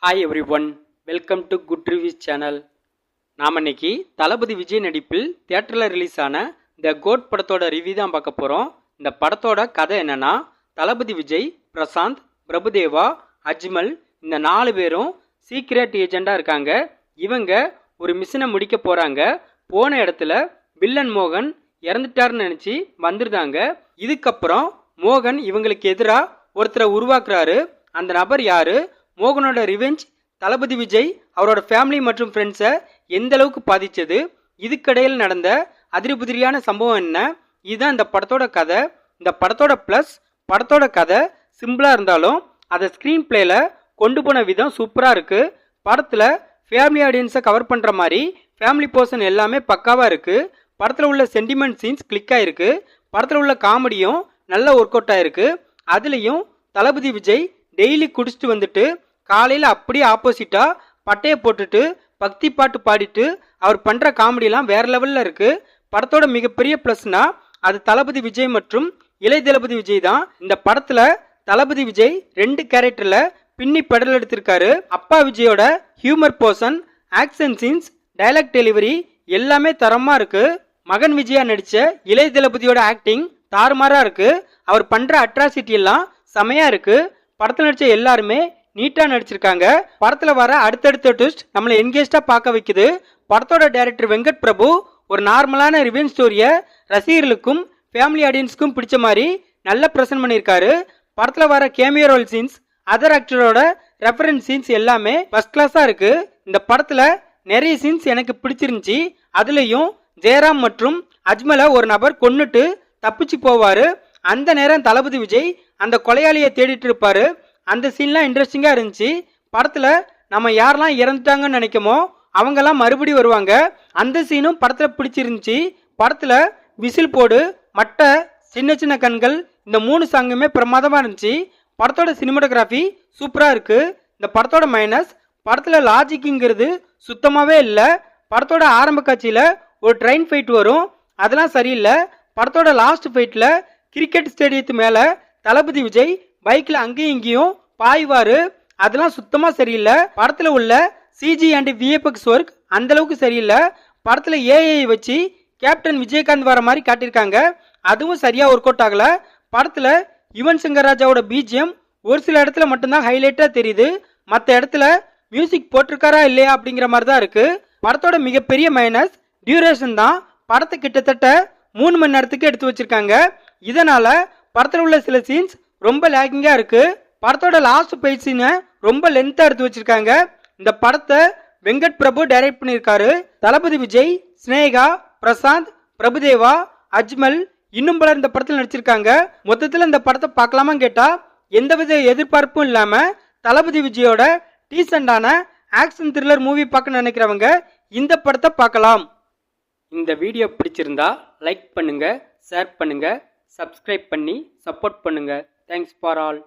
Hi every one, welcome to good reviews channel. நாம் இன்னைக்கு தளபதி விஜய் நடிப்பில் தியேட்டரில் ரிலீஸ் ஆன த கோட் படத்தோட ரிவ்யூ தான் பார்க்க போகிறோம். இந்த படத்தோட கதை என்னன்னா, தளபதி விஜய், பிரசாந்த், பிரபுதேவா, அஜ்மல் இந்த 4 பேரும் சீக்ரெட் ஏஜெண்டாக இருக்காங்க. இவங்க ஒரு மிஷனை முடிக்க போகிறாங்க. போன இடத்துல வில்லன் மோகன் இறந்துட்டாருன்னு நினச்சி வந்துருந்தாங்க. இதுக்கப்புறம் மோகன் இவங்களுக்கு எதிராக ஒருத்தரை உருவாக்குறாரு. அந்த நபர் யாரு? மோகனோட ரிவெஞ்ச் தளபதி விஜய் அவரோட ஃபேமிலி மற்றும் ஃப்ரெண்ட்ஸை எந்த அளவுக்கு பாதிச்சது, இதுக்கிடையில் நடந்த அதிரிபுதிரியான சம்பவம் என்ன, இதுதான் இந்த படத்தோட கதை. இந்த படத்தோட ப்ளஸ், படத்தோட கதை சிம்பிளாக இருந்தாலும் அதை ஸ்க்ரீன் பிளேல கொண்டு போன விதம் சூப்பராக இருக்குது. படத்தில் ஃபேமிலி ஆடியன்ஸை கவர் பண்ணுற மாதிரி ஃபேமிலி பர்சன் எல்லாமே பக்காவாக இருக்குது. படத்தில் உள்ள சென்டிமெண்ட் சீன்ஸ் கிளிக் ஆகிருக்கு. படத்தில் உள்ள காமெடியும் நல்ல ஒர்க் அவுட் ஆகிருக்கு. அதுலேயும் தளபதி விஜய் டெய்லி குடிச்சிட்டு வந்துட்டு காலையில் அப்படியே ஆப்போசிட்டாக பட்டையை போட்டுட்டு பக்தி பாட்டு பாடிட்டு அவர் பண்ணுற காமெடியெலாம் வேறு லெவலில் இருக்குது. படத்தோட மிகப்பெரிய ப்ளஸ்னா அது தளபதி விஜய் மற்றும் இளைய தளபதி விஜய் தான். இந்த படத்தில் தளபதி விஜய் 2 கேரக்டரில் பின்னி பெடல் எடுத்திருக்காரு. அப்பா விஜயோட humour portion, action scenes, dialogue delivery எல்லாமே தரமாக இருக்குது. மகன் விஜயா நடித்த இளைய தளபதியோட ஆக்டிங் தாறுமாறாக இருக்குது. அவர் பண்ணுற அட்ராசிட்டி எல்லாம் செமையாக இருக்குது. படத்தில் நடித்த எல்லாருமே நீட்டாக நடிச்சிருக்காங்க. படத்தில் வர அடுத்தடுத்த ட்விஸ்ட் நம்மளை என்கேஜாக பார்க்க வைக்குது. படத்தோட டைரக்டர் வெங்கட் பிரபு ஒரு நார்மலான ரிவெஞ்ச் ஸ்டோரியை ரசிகர்களுக்கும் ஃபேமிலி ஆடியன்ஸுக்கும் பிடிச்ச மாதிரி நல்லா ப்ரெசென்ட் பண்ணியிருக்காரு. படத்தில் வர கேமியோ ரோல் சீன்ஸ், அதர் ஆக்டரோட ரெஃபரன்ஸ் சீன்ஸ் எல்லாமே ஃபர்ஸ்ட் கிளாஸாக இருக்குது. இந்த படத்தில் நிறைய சீன்ஸ் எனக்கு பிடிச்சிருந்துச்சி. அதுலேயும் ஜெயராம் மற்றும் அஜ்மலை ஒரு நபர் கொன்னுட்டு தப்பிச்சு போவார். அந்த நேரம் தளபதி விஜய் அந்த கொலையாளியை தேடிட்டு இருப்பாரு. அந்த சீன்லாம் இன்ட்ரெஸ்டிங்காக இருந்துச்சு. படத்தில் நம்ம யாரெல்லாம் இறந்துட்டாங்கன்னு நினைக்கமோ அவங்கெல்லாம் மறுபடியும் வருவாங்க. அந்த சீனும் படத்தில் பிடிச்சிருந்துச்சி. படத்தில் விசில் போடு, மட்டை, சின்ன சின்ன கண்கள் இந்த 3 சாங்குமே பிரமாதமாக இருந்துச்சு. படத்தோட சினிமாட்டோகிராஃபி சூப்பராக இருக்குது. இந்த படத்தோட மைனஸ், படத்தில் லாஜிக்குங்கிறது சுத்தமாகவே இல்லை. படத்தோட ஆரம்ப காட்சியில் ஒரு ட்ரெயின் ஃபைட் வரும், அதெல்லாம் சரியில்லை. படத்தோட லாஸ்ட் ஃபைட்டில் கிரிக்கெட் ஸ்டேடியத்து மேலே தளபதி விஜய் பைக்கில் அங்கேயும் இங்கேயும் பாய்வார், அதெல்லாம் சுத்தமாக சரியில்லை. படத்தில் உள்ள சிஜி அண்ட் விஎஃப்எக்ஸ் ஒர்க் அந்தளவுக்கு சரியில்லை. படத்தில் ஏஐ வச்சு கேப்டன் விஜயகாந்த் வர மாதிரி காட்டியிருக்காங்க, அதுவும் சரியாக ஒர்க் அவுட் ஆகலை. படத்தில் யுவன் சங்கர் ராஜாவோட பிஜிஎம் ஒரு சில இடத்துல மட்டும்தான் ஹைலைட்டாக தெரியுது. மற்ற இடத்துல மியூசிக் போட்டிருக்காரா இல்லையா அப்படிங்கிற மாதிரி தான் இருக்குது. படத்தோட மிகப்பெரிய மைனஸ் டியூரேஷன் தான். படத்தை கிட்டத்தட்ட 3 மணி நேரத்துக்கு எடுத்து வச்சிருக்காங்க. இதனால் படத்தில் உள்ள சில சீன்ஸ் ரொம்ப லேக்கிங்காக இருக்குது. படத்தோட லாஸ்ட் ஃபைட் சீனை ரொம்ப லென்த்தாக எடுத்து வச்சிருக்காங்க. இந்த படத்தை வெங்கட் பிரபு டைரக்ட் பண்ணியிருக்காரு. தளபதி விஜய், ஸ்னேகா, பிரசாந்த், பிரபுதேவா, அஜ்மல் இன்னும் பலர் இந்த படத்தில் நடிச்சிருக்காங்க. மொத்தத்தில் இந்த படத்தை பார்க்கலாமான்னு கேட்டால் எந்தவித எதிர்பார்ப்பும் இல்லாமல் தளபதி விஜயோட டீசெண்டான ஆக்ஷன் த்ரில்லர் மூவி பார்க்க நினைக்கிறவங்க இந்த படத்தை பார்க்கலாம். இந்த வீடியோ பிடிச்சிருந்தா லைக் பண்ணுங்க, ஷேர் பண்ணுங்க, சப்ஸ்கிரைப் பண்ணி சப்போர்ட் பண்ணுங்க. Thanks for all.